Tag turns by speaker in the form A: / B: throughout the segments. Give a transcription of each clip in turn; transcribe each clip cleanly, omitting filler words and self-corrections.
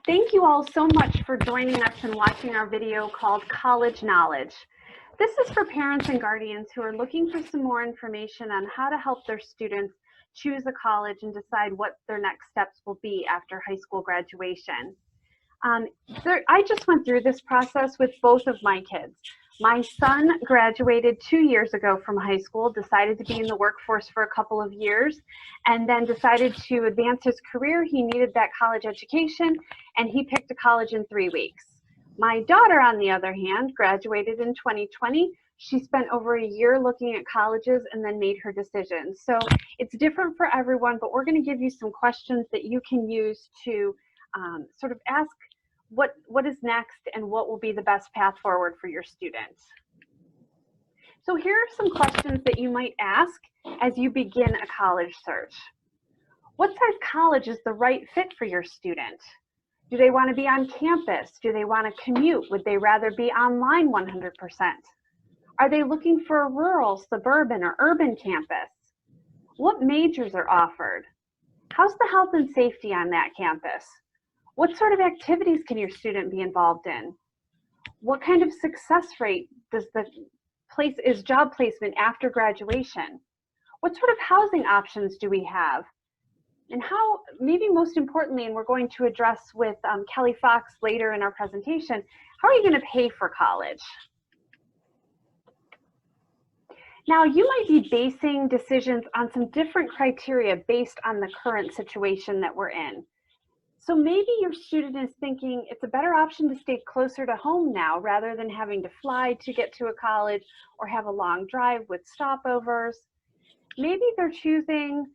A: Thank you all so much for joining us and watching our video called College Knowledge. This is for parents and guardians who are looking for some more information on how to help their students choose a college and decide what their next steps will be after high school graduation. I just went through this process with both of my kids. My son graduated 2 years ago from high school, decided to be in the workforce for a couple of years, and then decided to advance his career. He needed that college education, and he picked a college in 3 weeks. My daughter, on the other hand, graduated in 2020. She spent over a year looking at colleges and then made her decision. So it's different for everyone, but we're going to give you some questions that you can use to sort of ask what is next and what will be the best path forward for your students. So here are some questions that you might ask as you begin a college search. What size college is the right fit for your student? Do they want to be on campus? Do they want to commute? Would they rather be online 100%? Are they looking for a rural, suburban, or urban campus? What majors are offered? How's the health and safety on that campus? What sort of activities can your student be involved in? What kind of success rate does is job placement after graduation? What sort of housing options do we have? And how, maybe most importantly, and we're going to address with Kelly Fox later in our presentation, how are you going to pay for college? Now, you might be basing decisions on some different criteria based on the current situation that we're in. So maybe your student is thinking it's a better option to stay closer to home now rather than having to fly to get to a college or have a long drive with stopovers. Maybe they're choosing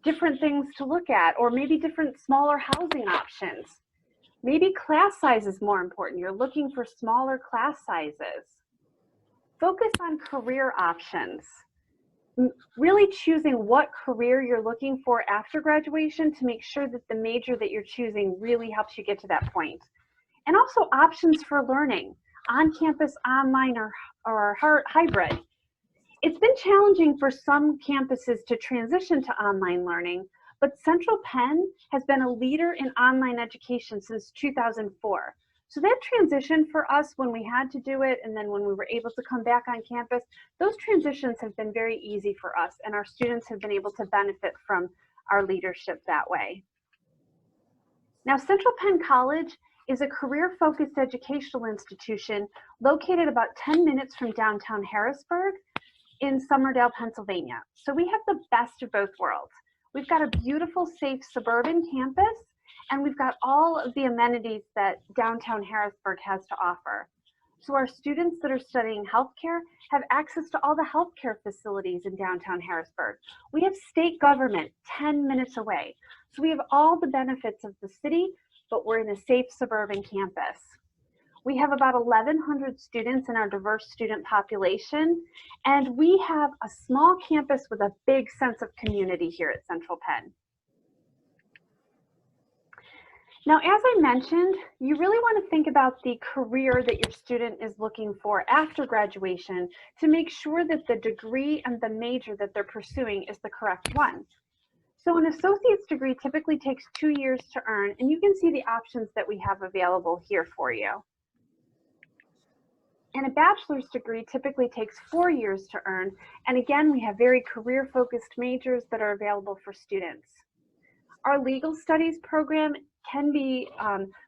A: different things to look at, or maybe different smaller housing options. Maybe class size is more important. You're looking for smaller class sizes. Focus on career options. Really choosing what career you're looking for after graduation to make sure that the major that you're choosing really helps you get to that point. And also options for learning, on campus, online, or hybrid. It's been challenging for some campuses to transition to online learning, but Central Penn has been a leader in online education since 2004. So that transition for us when we had to do it, and then when we were able to come back on campus, those transitions have been very easy for us, and our students have been able to benefit from our leadership that way. Now, Central Penn College is a career-focused educational institution located about 10 minutes from downtown Harrisburg in Somerdale, Pennsylvania. So we have the best of both worlds. We've got a beautiful, safe suburban campus, and we've got all of the amenities that downtown Harrisburg has to offer. So our students that are studying healthcare have access to all the healthcare facilities in downtown Harrisburg. We have state government 10 minutes away. So we have all the benefits of the city, but we're in a safe suburban campus. We have about 1,100 students in our diverse student population, and we have a small campus with a big sense of community here at Central Penn. Now, as I mentioned, you really want to think about the career that your student is looking for after graduation to make sure that the degree and the major that they're pursuing is the correct one. So an associate's degree typically takes 2 years to earn, and you can see the options that we have available here for you. And a bachelor's degree typically takes 4 years to earn, and again, we have very career-focused majors that are available for students. Our legal studies program can be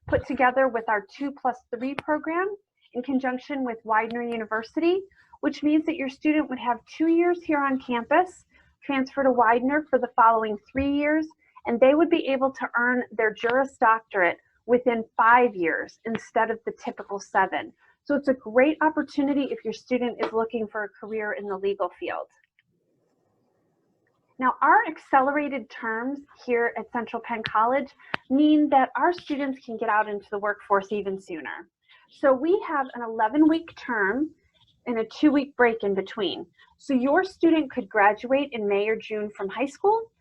A: put together with our 2+3 program in conjunction with Widener University, which means that your student would have 2 years here on campus, transfer to Widener for the following 3 years, and they would be able to earn their Juris Doctorate within 5 years instead of the typical 7. So it's a great opportunity if your student is looking for a career in the legal field. Now, our accelerated terms here at Central Penn College mean that our students can get out into the workforce even sooner. So we have an 11-week term and a 2-week break in between. So your student could graduate in May or June from high school,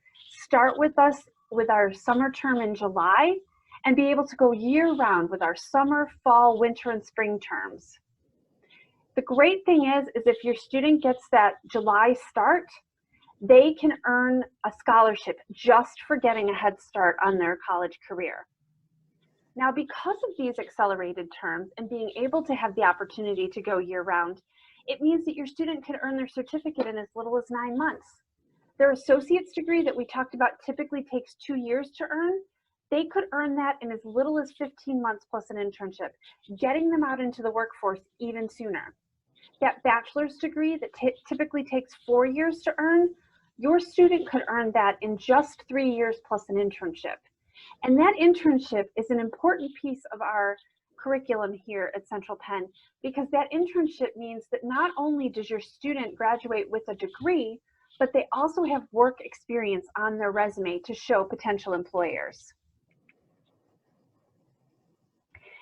A: start with us with our summer term in July, and be able to go year-round with our summer, fall, winter, and spring terms. The great thing is if your student gets that July start, they can earn a scholarship just for getting a head start on their college career. Now, because of these accelerated terms and being able to have the opportunity to go year-round, it means that your student can earn their certificate in as little as 9 months. Their associate's degree that we talked about typically takes 2 years to earn. They could earn that in as little as 15 months plus an internship, getting them out into the workforce even sooner. That bachelor's degree that typically takes 4 years to earn, your student could earn that in just 3 years plus an internship. And that internship is an important piece of our curriculum here at Central Penn, because that internship means that not only does your student graduate with a degree, but they also have work experience on their resume to show potential employers.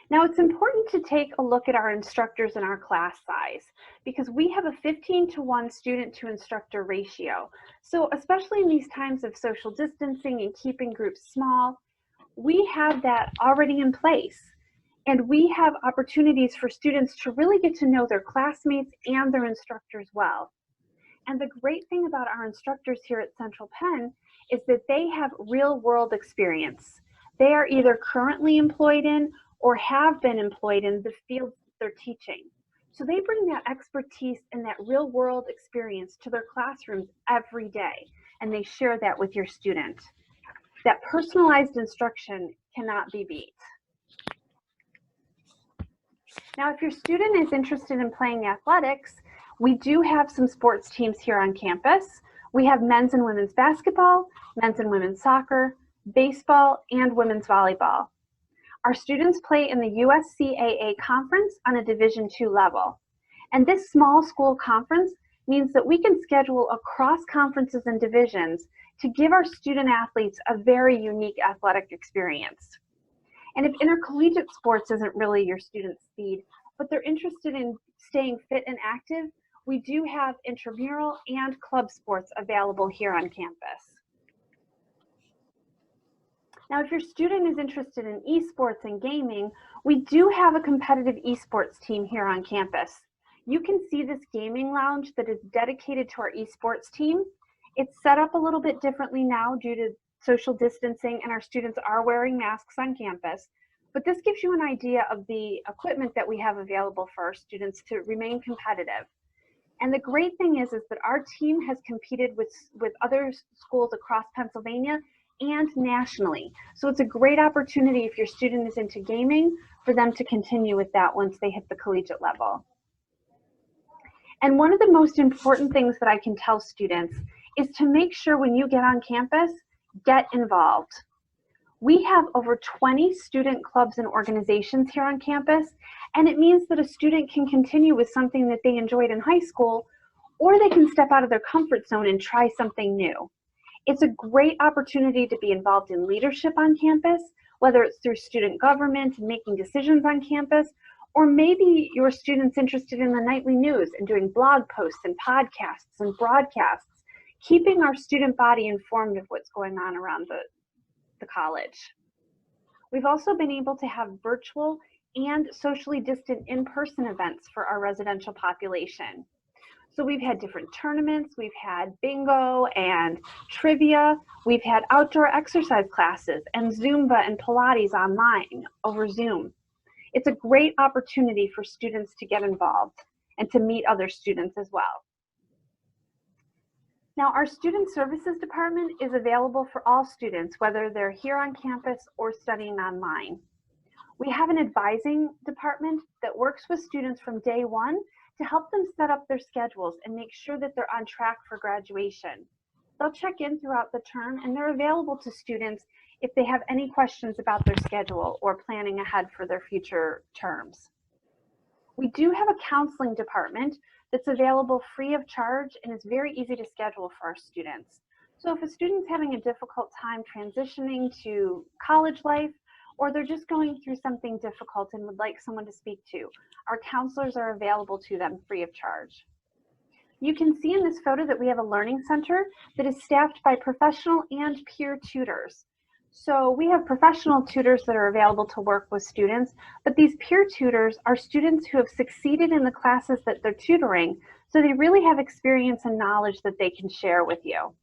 A: Now, it's important to take a look at our instructors and our class size, because we have a 15-to-1 student to instructor ratio. So especially in these times of social distancing and keeping groups small, we have that already in place. And we have opportunities for students to really get to know their classmates and their instructors well. And the great thing about our instructors here at Central Penn is that they have real-world experience. They are either currently employed in or have been employed in the fields they're teaching. So they bring that expertise and that real-world experience to their classrooms every day, and they share that with your student. That personalized instruction cannot be beat. Now, if your student is interested in playing athletics, we do have some sports teams here on campus. We have men's and women's basketball, men's and women's soccer, baseball, and women's volleyball. Our students play in the USCAA conference on a Division II level. And this small school conference means that we can schedule across conferences and divisions to give our student athletes a very unique athletic experience. And if intercollegiate sports isn't really your student's speed, but they're interested in staying fit and active, we do have intramural and club sports available here on campus. Now, if your student is interested in esports and gaming, we do have a competitive esports team here on campus. You can see this gaming lounge that is dedicated to our esports team. It's set up a little bit differently now due to social distancing, and our students are wearing masks on campus. But this gives you an idea of the equipment that we have available for our students to remain competitive. And the great thing is that our team has competed with other schools across Pennsylvania and nationally. So it's a great opportunity if your student is into gaming for them to continue with that once they hit the collegiate level. And one of the most important things that I can tell students is to make sure when you get on campus, get involved. We have over 20 student clubs and organizations here on campus, and it means that a student can continue with something that they enjoyed in high school, or they can step out of their comfort zone and try something new. It's a great opportunity to be involved in leadership on campus, whether it's through student government and making decisions on campus, or maybe your student's interested in the nightly news and doing blog posts and podcasts and broadcasts, keeping our student body informed of what's going on around the college. We've also been able to have virtual and socially distant in-person events for our residential population. So we've had different tournaments, we've had bingo and trivia, we've had outdoor exercise classes and Zumba and Pilates online over Zoom. It's a great opportunity for students to get involved and to meet other students as well. Now, our Student Services Department is available for all students, whether they're here on campus or studying online. We have an advising department that works with students from day one to help them set up their schedules and make sure that they're on track for graduation. They'll check in throughout the term, and they're available to students if they have any questions about their schedule or planning ahead for their future terms. We do have a counseling department that's available free of charge and is very easy to schedule for our students. So if a student's having a difficult time transitioning to college life, or they're just going through something difficult and would like someone to speak to, our counselors are available to them free of charge. You can see in this photo that we have a learning center that is staffed by professional and peer tutors. So we have professional tutors that are available to work with students, but these peer tutors are students who have succeeded in the classes that they're tutoring, so they really have experience and knowledge that they can share with you.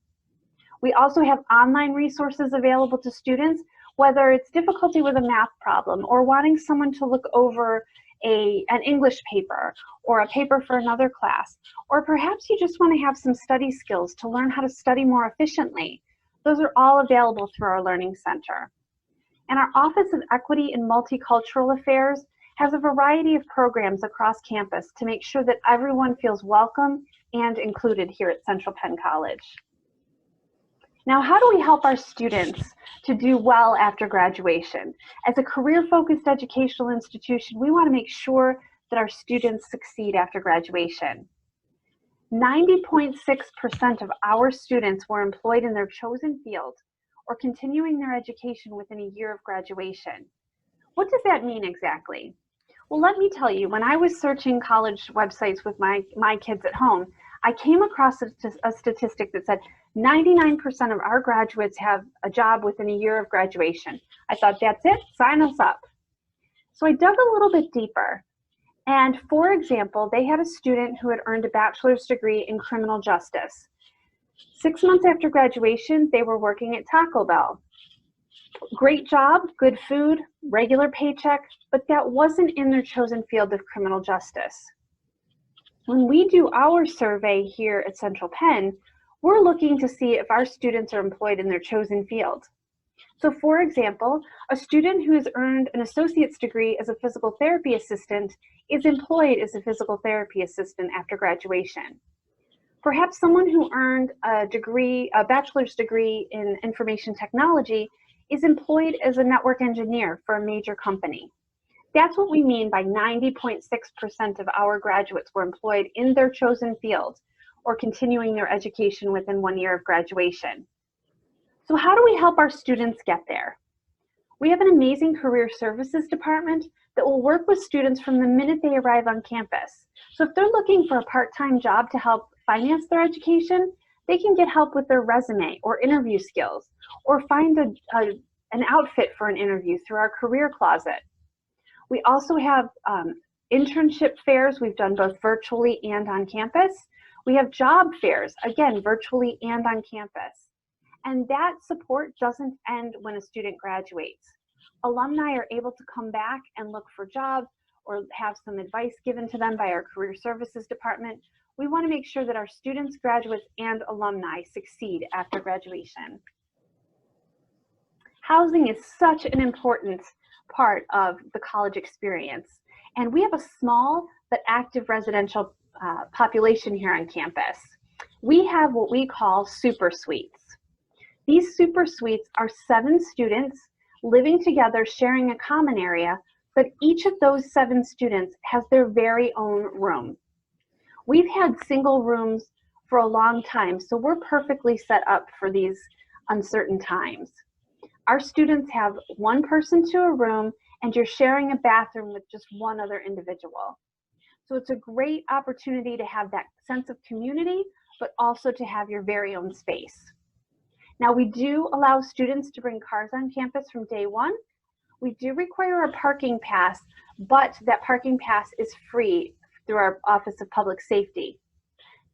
A: We also have online resources available to students whether it's difficulty with a math problem or wanting someone to look over an English paper or a paper for another class, or perhaps you just want to have some study skills to learn how to study more efficiently. Those are all available through our Learning Center. And our Office of Equity and Multicultural Affairs has a variety of programs across campus to make sure that everyone feels welcome and included here at Central Penn College. Now, how do we help our students to do well after graduation? As a career-focused educational institution, we want to make sure that our students succeed after graduation. 90.6% of our students were employed in their chosen field or continuing their education within a year of graduation. What does that mean exactly? Well, let me tell you, when I was searching college websites with my kids at home, I came across a statistic that said 99% of our graduates have a job within a year of graduation. I thought, that's it, sign us up. So I dug a little bit deeper. And for example, they had a student who had earned a bachelor's degree in criminal justice. 6 months after graduation, they were working at Taco Bell. Great job, good food, regular paycheck, but that wasn't in their chosen field of criminal justice. When we do our survey here at Central Penn, we're looking to see if our students are employed in their chosen field. So for example, a student who has earned an associate's degree as a physical therapy assistant is employed as a physical therapy assistant after graduation. Perhaps someone who earned a bachelor's degree in information technology is employed as a network engineer for a major company. That's what we mean by 90.6% of our graduates were employed in their chosen field or continuing their education within 1 year of graduation. So how do we help our students get there? We have an amazing career services department that will work with students from the minute they arrive on campus. So if they're looking for a part-time job to help finance their education, they can get help with their resume or interview skills, or find an outfit for an interview through our career closet. We also have internship fairs. We've done both virtually and on campus. We have job fairs, again, virtually and on campus. And that support doesn't end when a student graduates. Alumni are able to come back and look for jobs or have some advice given to them by our career services department. We want to make sure that our students, graduates, and alumni succeed after graduation. Housing is such an important part of the college experience. And we have a small but active residential population here on campus. We have what we call super suites. These super suites are 7 students living together, sharing a common area, but each of those 7 students has their very own room. We've had single rooms for a long time, so we're perfectly set up for these uncertain times. Our students have 1 person to a room, and you're sharing a bathroom with just 1 other individual. So it's a great opportunity to have that sense of community, but also to have your very own space. Now, we do allow students to bring cars on campus from day 1. We do require a parking pass, but that parking pass is free through our Office of Public Safety.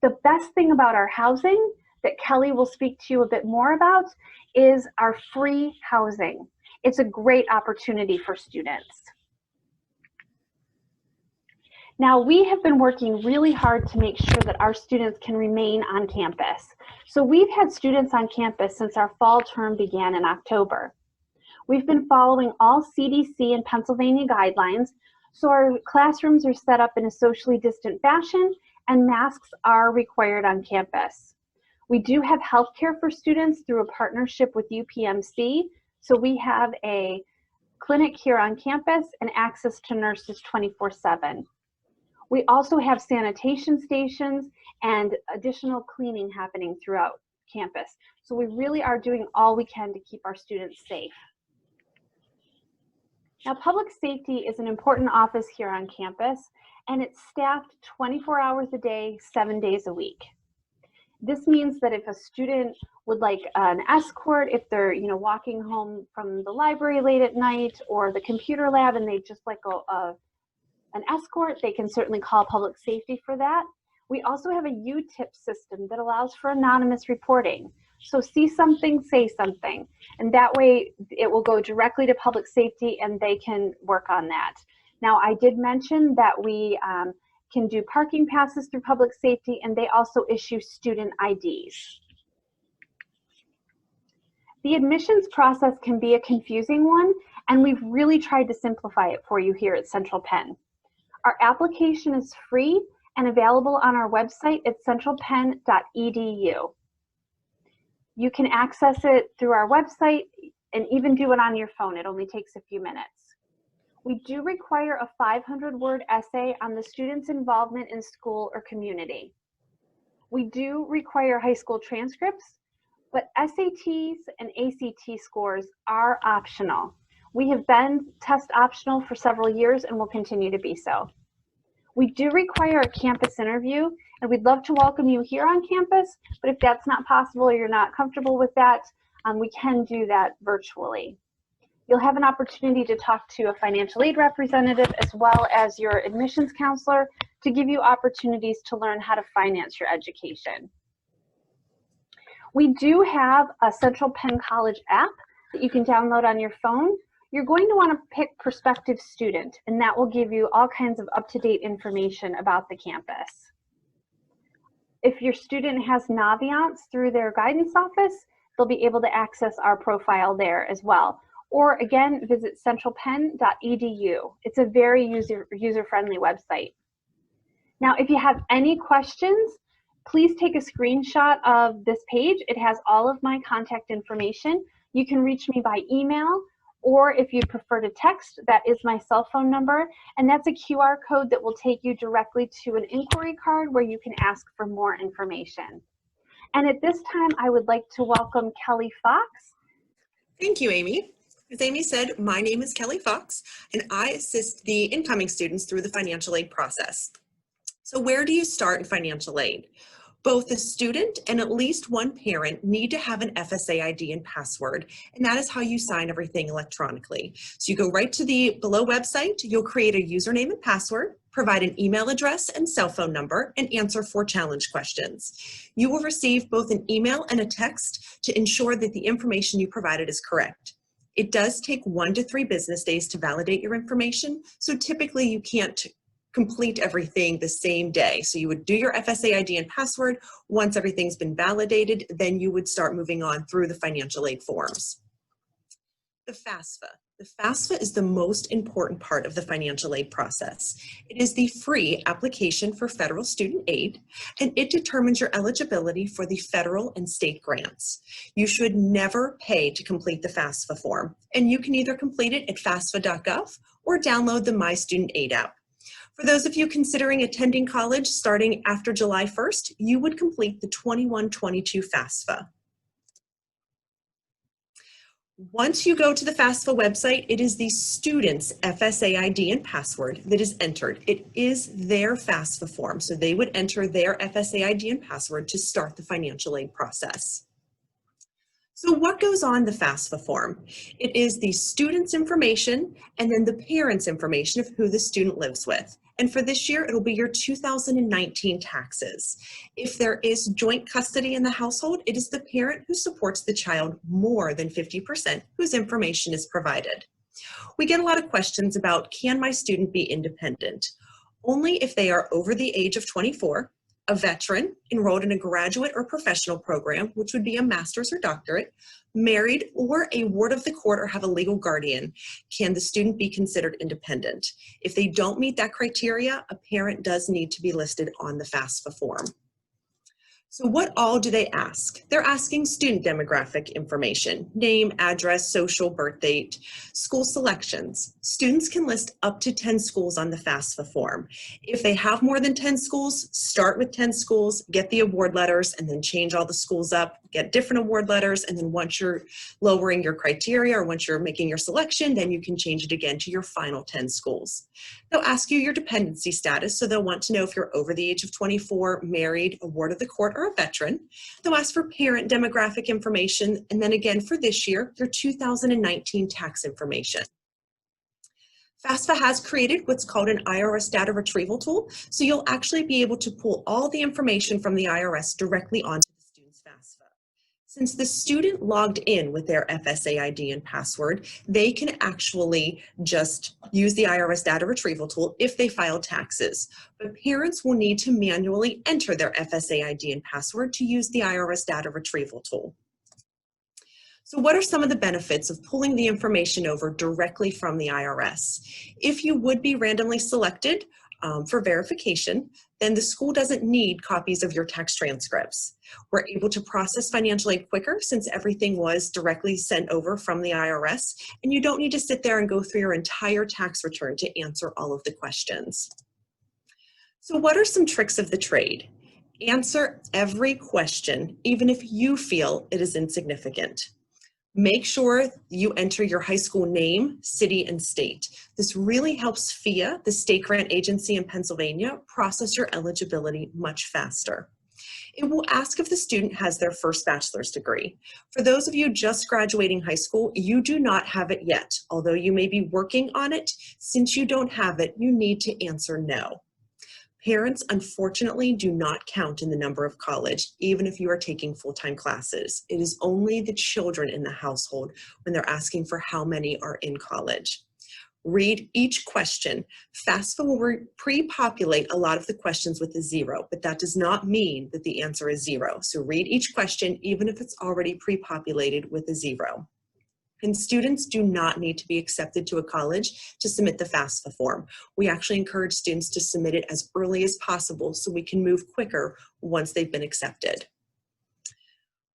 A: The best thing about our housing that Kelly will speak to you a bit more about is our free housing. It's a great opportunity for students. Now, we have been working really hard to make sure that our students can remain on campus. So we've had students on campus since our fall term began in October. We've been following all CDC and Pennsylvania guidelines, so our classrooms are set up in a socially distant fashion and masks are required on campus. We do have healthcare for students through a partnership with UPMC, so we have a clinic here on campus and access to nurses 24/7. We also have sanitation stations and additional cleaning happening throughout campus. So we really are doing all we can to keep our students safe. Now, public safety is an important office here on campus, and it's staffed 24 hours a day, 7 days a week. This means that if a student would like an escort, if they're walking home from the library late at night or the computer lab and they just like an escort, they can certainly call public safety for that. We also have a UTIP system that allows for anonymous reporting. So see something, say something. And that way it will go directly to public safety and they can work on that. Now, I did mention that we can do parking passes through public safety, and they also issue student IDs. The admissions process can be a confusing one, and we've really tried to simplify it for you here at Central Penn. Our application is free and available on our website at centralpenn.edu. You can access it through our website and even do it on your phone. It only takes a few minutes. We do require a 500-word essay on the student's involvement in school or community. We do require high school transcripts, but SATs and ACT scores are optional. We have been test optional for several years and will continue to be so. We do require a campus interview, and we'd love to welcome you here on campus, but if that's not possible or you're not comfortable with that, we can do that virtually. You'll have an opportunity to talk to a financial aid representative as well as your admissions counselor to give you opportunities to learn how to finance your education. We do have a Central Penn College app that you can download on your phone. You're going to want to pick prospective student, and that will give you all kinds of up-to-date information about the campus. If your student has Naviance through their guidance office, they'll be able to access our profile there as well. Or again, visit centralpenn.edu. It's a very user-friendly website. Now, if you have any questions, please take a screenshot of this page. It has all of my contact information. You can reach me by email, or if you prefer to text, that is my cell phone number, and that's a QR code that will take you directly to an inquiry card where you can ask for more information. And at this time, I would like to welcome Kelly Fox.
B: Thank you, Amy. As Amy said, my name is Kelly Fox, and I assist the incoming students through the financial aid process. So where do you start in financial aid? Both the student and at least one parent need to have an FSA ID and password, and that is how you sign everything electronically. So you go right to the below website, you'll create a username and password, provide an email address and cell phone number, and answer 4 challenge questions. You will receive both an email and a text to ensure that the information you provided is correct. It does take 1 to 3 business days to validate your information, so typically you can't complete everything the same day. So you would do your FSA ID and password. Once everything's been validated, then you would start moving on through the financial aid forms. The FAFSA. The FAFSA is the most important part of the financial aid process. It is the free application for federal student aid, and it determines your eligibility for the federal and state grants. You should never pay to complete the FAFSA form, and you can either complete it at FAFSA.gov or download the My Student Aid app. For those of you considering attending college starting after July 1st, you would complete the 21-22 FAFSA. Once you go to the FAFSA website, it is the student's FSA ID and password that is entered. It is their FAFSA form, so they would enter their FSA ID and password to start the financial aid process. So what goes on the FAFSA form? It is the student's information and then the parent's information of who the student lives with. And for this year, it'll be your 2019 taxes. If there is joint custody in the household, it is the parent who supports the child more than 50% whose information is provided. We get a lot of questions about, can my student be independent? Only if they are over the age of 24, a veteran enrolled in a graduate or professional program, which would be a master's or doctorate, married, or a ward of the court or have a legal guardian, can the student be considered independent. If they don't meet that criteria, a parent does need to be listed on the FAFSA form. So what all do they ask? They're asking student demographic information, name, address, social, birth date, school selections. Students can list up to 10 schools on the FAFSA form. If they have more than 10 schools, start with 10 schools, get the award letters, and then change all the schools up, get different award letters, and then once you're lowering your criteria or once you're making your selection, then you can change it again to your final 10 schools. They'll ask you your dependency status, so they'll want to know if you're over the age of 24, married, a ward of the court, or a veteran. They'll ask for parent demographic information, and then again for this year, your 2019 tax information. FAFSA has created what's called an IRS data retrieval tool, so you'll actually be able to pull all the information from the IRS directly onto the student's FAFSA. Since the student logged in with their FSA ID and password, they can actually just use the IRS data retrieval tool if they file taxes. But parents will need to manually enter their FSA ID and password to use the IRS data retrieval tool. So what are some of the benefits of pulling the information over directly from the IRS? If you would be randomly selected for verification, then the school doesn't need copies of your tax transcripts. We're able to process financial aid quicker since everything was directly sent over from the IRS, and you don't need to sit there and go through your entire tax return to answer all of the questions. So what are some tricks of the trade? Answer every question, even if you feel it is insignificant. Make sure you enter your high school name, city, and state. This really helps FIA, the state grant agency in Pennsylvania, process your eligibility much faster. It will ask if the student has their first bachelor's degree. For those of you just graduating high school, you do not have it yet. Although you may be working on it, since you don't have it, you need to answer no. Parents, unfortunately, do not count in the number of college, even if you are taking full-time classes. It is only the children in the household when they're asking for how many are in college. Read each question. FAFSA will pre-populate a lot of the questions with a 0, but that does not mean that the answer is 0. So read each question, even if it's already pre-populated with a 0. And students do not need to be accepted to a college to submit the FAFSA form. We actually encourage students to submit it as early as possible so we can move quicker once they've been accepted.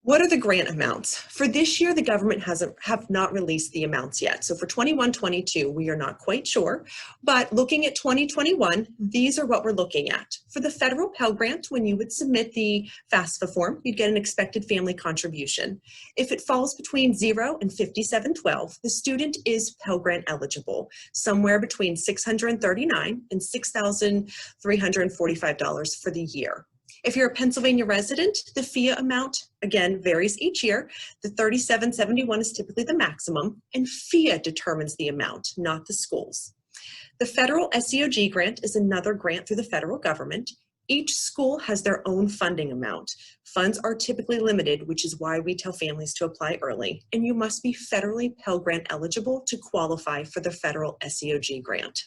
B: What are the grant amounts? For this year, the government have not released the amounts yet. So for 21-22, we are not quite sure, but looking at 2021, these are what we're looking at. For the federal Pell Grant, when you would submit the FAFSA form, you'd get an expected family contribution. If it falls between 0 and 5712, the student is Pell Grant eligible, somewhere between $639 and $6,345 for the year. If you're a Pennsylvania resident, the FIA amount, again, varies each year. The $37.71 is typically the maximum, and FIA determines the amount, not the schools. The federal SEOG grant is another grant through the federal government. Each school has their own funding amount. Funds are typically limited, which is why we tell families to apply early, and you must be federally Pell Grant eligible to qualify for the federal SEOG grant.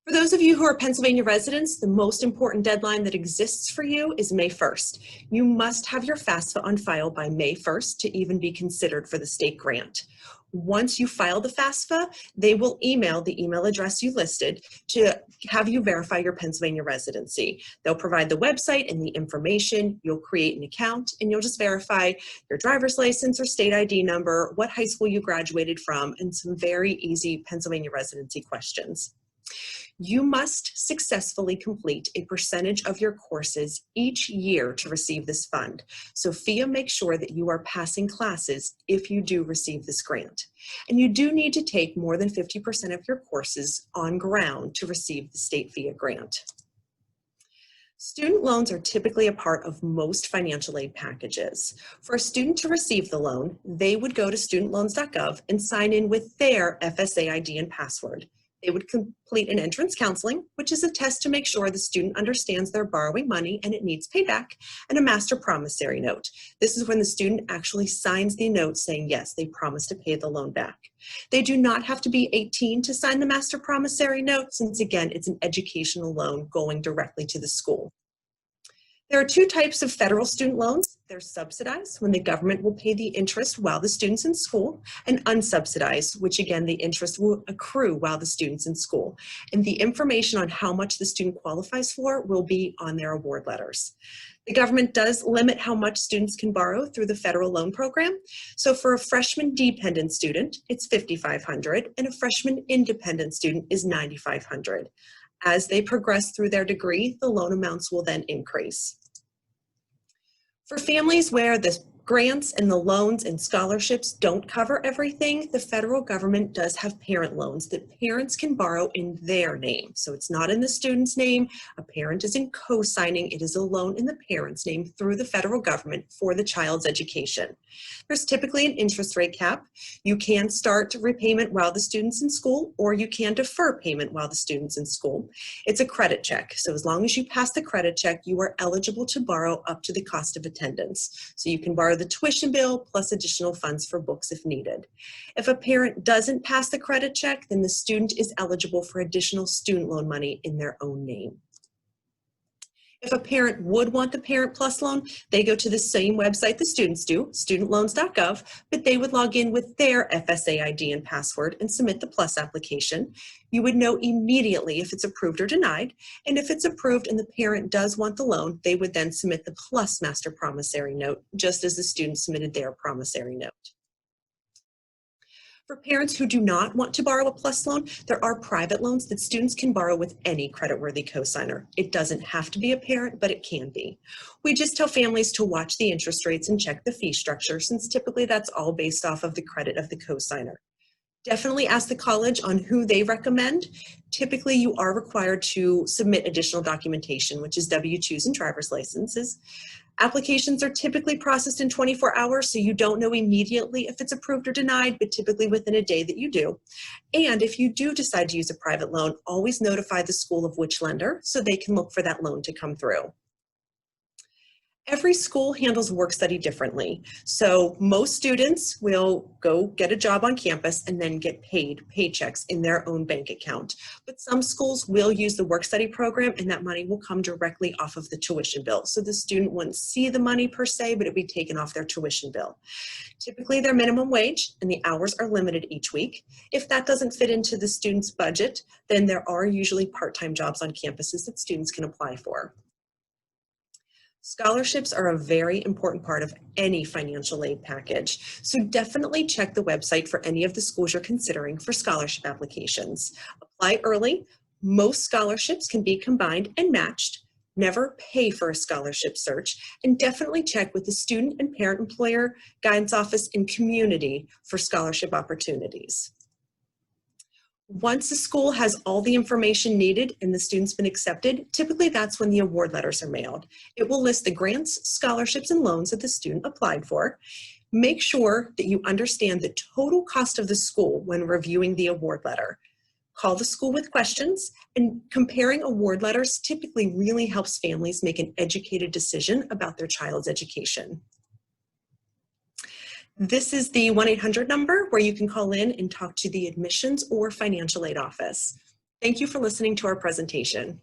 B: For those of you who are Pennsylvania residents, the most important deadline that exists for you is May 1st. You must have your FAFSA on file by May 1st to even be considered for the state grant. Once you file the FAFSA, they will email the email address you listed to have you verify your Pennsylvania residency. They'll provide the website and the information. You'll create an account and you'll just verify your driver's license or state ID number, what high school you graduated from, and some very easy Pennsylvania residency questions. You must successfully complete a percentage of your courses each year to receive this fund. So FIA makes sure that you are passing classes if you do receive this grant. And you do need to take more than 50% of your courses on ground to receive the state FIA grant. Student loans are typically a part of most financial aid packages. For a student to receive the loan, they would go to studentloans.gov and sign in with their FSA ID and password. They would complete an entrance counseling, which is a test to make sure the student understands they're borrowing money and it needs payback, and a master promissory note. This is when the student actually signs the note saying, yes, they promise to pay the loan back. They do not have to be 18 to sign the master promissory note, since again, it's an educational loan going directly to the school. There are two types of federal student loans. They're subsidized, when the government will pay the interest while the student's in school, and unsubsidized, which again, the interest will accrue while the student's in school. And the information on how much the student qualifies for will be on their award letters. The government does limit how much students can borrow through the federal loan program. So for a freshman dependent student, it's $5,500, and a freshman independent student is $9,500. As they progress through their degree, the loan amounts will then increase. For families where the Grants and the loans and scholarships don't cover everything. The federal government does have parent loans that parents can borrow in their name. So it's not in the student's name. A parent isn't co-signing. It is a loan in the parent's name through the federal government for the child's education. There's typically an interest rate cap. You can start repayment while the student's in school, or you can defer payment while the student's in school. It's a credit check. So as long as you pass the credit check, you are eligible to borrow up to the cost of attendance. So you can borrow the tuition bill plus additional funds for books if needed. If a parent doesn't pass the credit check, then the student is eligible for additional student loan money in their own name. If a parent would want the Parent Plus loan, they go to the same website the students do, studentloans.gov, but they would log in with their FSA ID and password and submit the Plus application. You would know immediately if it's approved or denied, and if it's approved and the parent does want the loan, they would then submit the Plus Master Promissory Note, just as the student submitted their promissory note. For parents who do not want to borrow a Plus loan, there are private loans that students can borrow with any creditworthy cosigner. It doesn't have to be a parent, but it can be. We just tell families to watch the interest rates and check the fee structure, since typically that's all based off of the credit of the cosigner. Definitely ask the college on who they recommend. Typically, you are required to submit additional documentation, which is W-2s and driver's licenses. Applications are typically processed in 24 hours, so you don't know immediately if it's approved or denied, but typically within a day that you do. And if you do decide to use a private loan, always notify the school of which lender so they can look for that loan to come through. Every school handles work study differently. So most students will go get a job on campus and then get paid paychecks in their own bank account. But some schools will use the work study program, and that money will come directly off of the tuition bill. So the student wouldn't see the money per se, but it'd be taken off their tuition bill. Typically they're minimum wage and the hours are limited each week. If that doesn't fit into the student's budget, then there are usually part-time jobs on campuses that students can apply for. Scholarships are a very important part of any financial aid package, so definitely check the website for any of the schools you're considering for scholarship applications. Apply early. Most scholarships can be combined and matched. Never pay for a scholarship search, and definitely check with the student and parent employer guidance office and community for scholarship opportunities. Once the school has all the information needed and the student's been accepted, typically that's when the award letters are mailed. It will list the grants, scholarships, and loans that the student applied for. Make sure that you understand the total cost of the school when reviewing the award letter. Call the school with questions, and comparing award letters typically really helps families make an educated decision about their child's education. This is the 1-800 number where you can call in and talk to the admissions or financial aid office. Thank you for listening to our presentation.